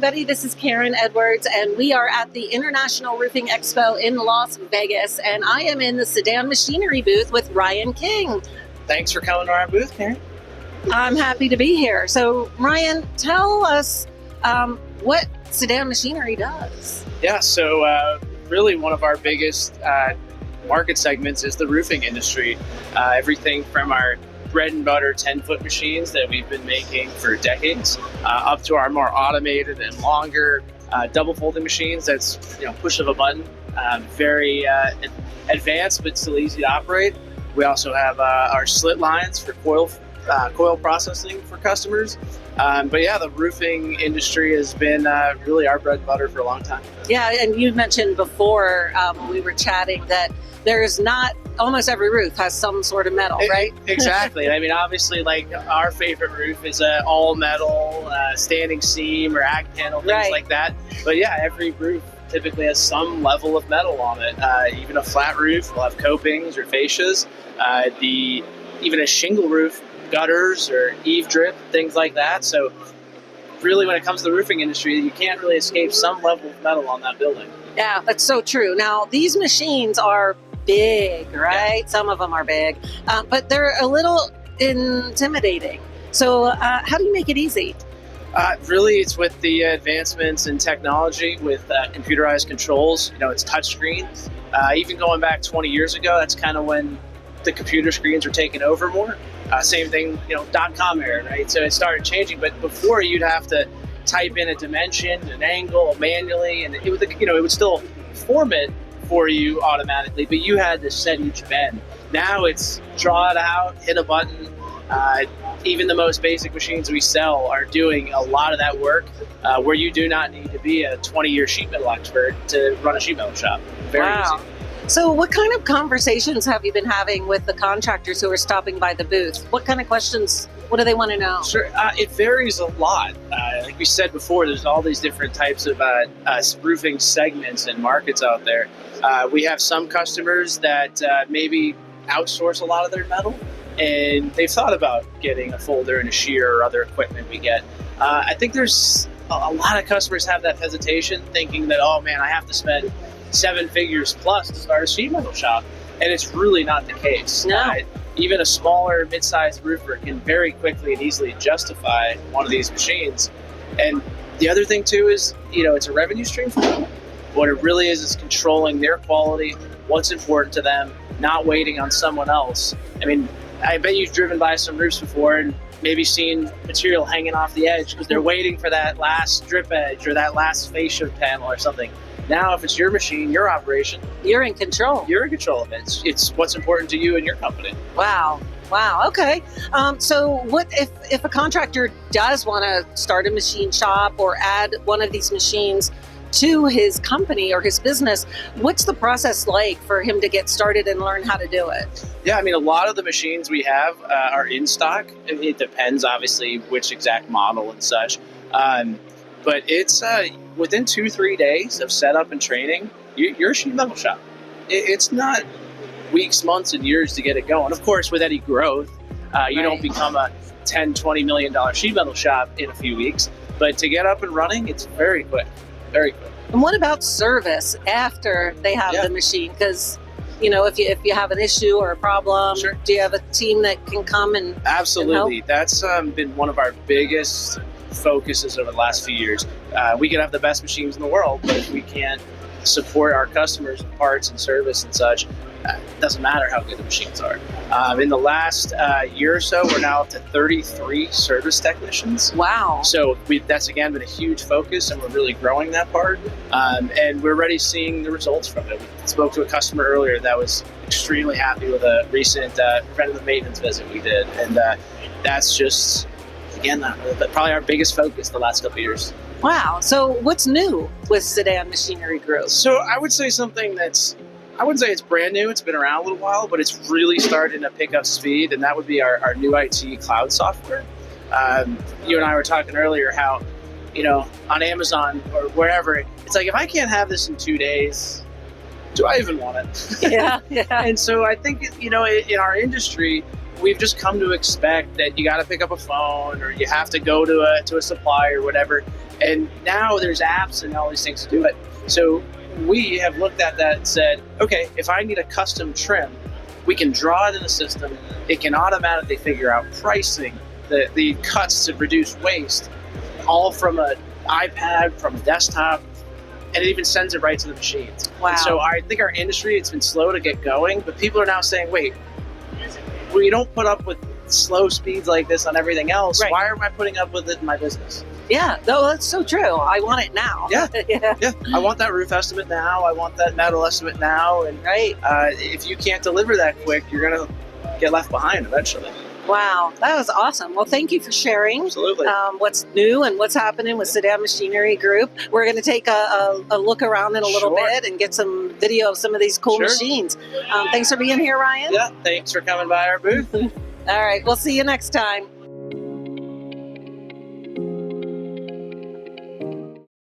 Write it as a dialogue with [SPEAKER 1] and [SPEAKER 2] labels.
[SPEAKER 1] everybody. This is Karen Edwards, and we are at the International Roofing Expo in Las Vegas, and I am in the Cidan Machinery booth with Ryan King.
[SPEAKER 2] Thanks for coming to our booth, Karen.
[SPEAKER 1] I'm happy to be here. So, Ryan, tell us what Cidan Machinery does.
[SPEAKER 2] Yeah, so really one of our biggest market segments is the roofing industry. Everything from our bread and butter 10-foot machines that we've been making for decades, up to our more automated and longer double folding machines that's push of a button, very advanced but still easy to operate. We also have our slit lines for coil processing for customers. But yeah, the roofing industry has been really our bread and butter for a long time.
[SPEAKER 1] Yeah, and you mentioned before when we were chatting that there's not, almost every roof has some sort of metal, right?
[SPEAKER 2] Exactly. I mean, obviously, like our favorite roof is all metal, standing seam or ag panel, things like that. But yeah, every roof typically has some level of metal on it. Even a flat roof will have copings or fascias. Even a shingle roof, gutters or eave drip, things like that. So really, when it comes to the roofing industry, you can't really escape some level of metal on that building.
[SPEAKER 1] Yeah, that's so true. Now, these machines are big, right? Yeah. Some of them are big, but they're a little intimidating. So how do you make it easy?
[SPEAKER 2] Really, it's with the advancements in technology with computerized controls. It's touchscreen. Even going back 20 years ago, that's kind of when the computer screens were taking over more. Same thing, .com era, right? So it started changing, but before you'd have to type in a dimension, an angle manually, and it would still form it for you automatically, but you had to set each bend. Now it's draw it out, hit a button. Even the most basic machines we sell are doing a lot of that work, where you do not need to be a 20-year sheet metal expert to run a sheet metal shop. Very easy.
[SPEAKER 1] So what kind of conversations have you been having with the contractors who are stopping by the booth? What kind of questions, what do they want to know?
[SPEAKER 2] Sure, it varies a lot. Like we said before, there's all these different types of roofing segments and markets out there. We have some customers that maybe outsource a lot of their metal, and they've thought about getting a folder and a shear or other equipment we get. I think there's a lot of customers have that hesitation, thinking that, oh man, I have to spend 7 figures plus to start a sheet metal shop, and it's really not the case.
[SPEAKER 1] No.
[SPEAKER 2] Even a smaller, mid-sized roofer can very quickly and easily justify one of these machines. And the other thing too is, it's a revenue stream for them. What it really is controlling their quality, what's important to them, not waiting on someone else. I mean, I bet you've driven by some roofs before and maybe seen material hanging off the edge because they're waiting for that last drip edge or that last fascia panel or something. Now, if it's your machine, your operation,
[SPEAKER 1] you're in control.
[SPEAKER 2] You're in control of it. It's what's important to you and your company.
[SPEAKER 1] Wow. Okay. So what if a contractor does want to start a machine shop or add one of these machines to his company or his business, what's the process like for him to get started and learn how to do it?
[SPEAKER 2] Yeah, I mean, a lot of the machines we have are in stock. It depends, obviously, which exact model and such. But it's within 2-3 days of setup and training, you're a sheet metal shop. It's not weeks, months, and years to get it going. Of course, with any growth, you don't become a $10-20 million sheet metal shop in a few weeks. But to get up and running, it's very quick, very quick.
[SPEAKER 1] And what about service after they have the machine? Because if you have an issue or a problem, do you have a team that can come and
[SPEAKER 2] Absolutely.
[SPEAKER 1] And help?
[SPEAKER 2] That's been one of our biggest focuses over the last few years. We could have the best machines in the world, but if we can't support our customers with parts and service and such, it doesn't matter how good the machines are. In the last year or so, we're now up to 33 service technicians.
[SPEAKER 1] Wow.
[SPEAKER 2] So that's again been a huge focus, and we're really growing that part. And we're already seeing the results from it. We spoke to a customer earlier that was extremely happy with a recent preventative maintenance visit we did. And that's just, again, probably our biggest focus the last couple of years.
[SPEAKER 1] Wow. So what's new with Cidan Machinery Group?
[SPEAKER 2] So I would say something I wouldn't say it's brand new. It's been around a little while, but it's really starting to pick up speed, and that would be our new IT cloud software. You and I were talking earlier how, on Amazon or wherever, it's like, if I can't have this in 2 days, do I even want it?
[SPEAKER 1] Yeah.
[SPEAKER 2] And so I think, in our industry, we've just come to expect that you got to pick up a phone or you have to go to a supplier or whatever. And now there's apps and all these things to do it. So we have looked at that and said, okay, if I need a custom trim, we can draw it in the system. It can automatically figure out pricing, the cuts to reduce waste, all from an iPad, from a desktop, and it even sends it right to the machines.
[SPEAKER 1] Wow.
[SPEAKER 2] And so I think our industry, it's been slow to get going, but people are now saying, wait, we don't put up with slow speeds like this on everything else.
[SPEAKER 1] Right.
[SPEAKER 2] Why am I putting up with it in my business?
[SPEAKER 1] Yeah, no, that's so true. I want it now.
[SPEAKER 2] Yeah.
[SPEAKER 1] Yeah.
[SPEAKER 2] Yeah, I want that roof estimate now. I want that metal estimate now. And
[SPEAKER 1] Right.
[SPEAKER 2] if you can't deliver that quick, you're going to get left behind eventually.
[SPEAKER 1] Wow, that was awesome. Well, thank you for sharing
[SPEAKER 2] Absolutely.
[SPEAKER 1] what's new and what's happening with Cidan Machinery Group. We're going to take a look around in a little
[SPEAKER 2] Sure.
[SPEAKER 1] bit and get some video of some of these cool
[SPEAKER 2] Sure.
[SPEAKER 1] machines. Thanks for being here, Ryan.
[SPEAKER 2] Yeah, thanks for coming by our booth.
[SPEAKER 1] All right, we'll see you next time.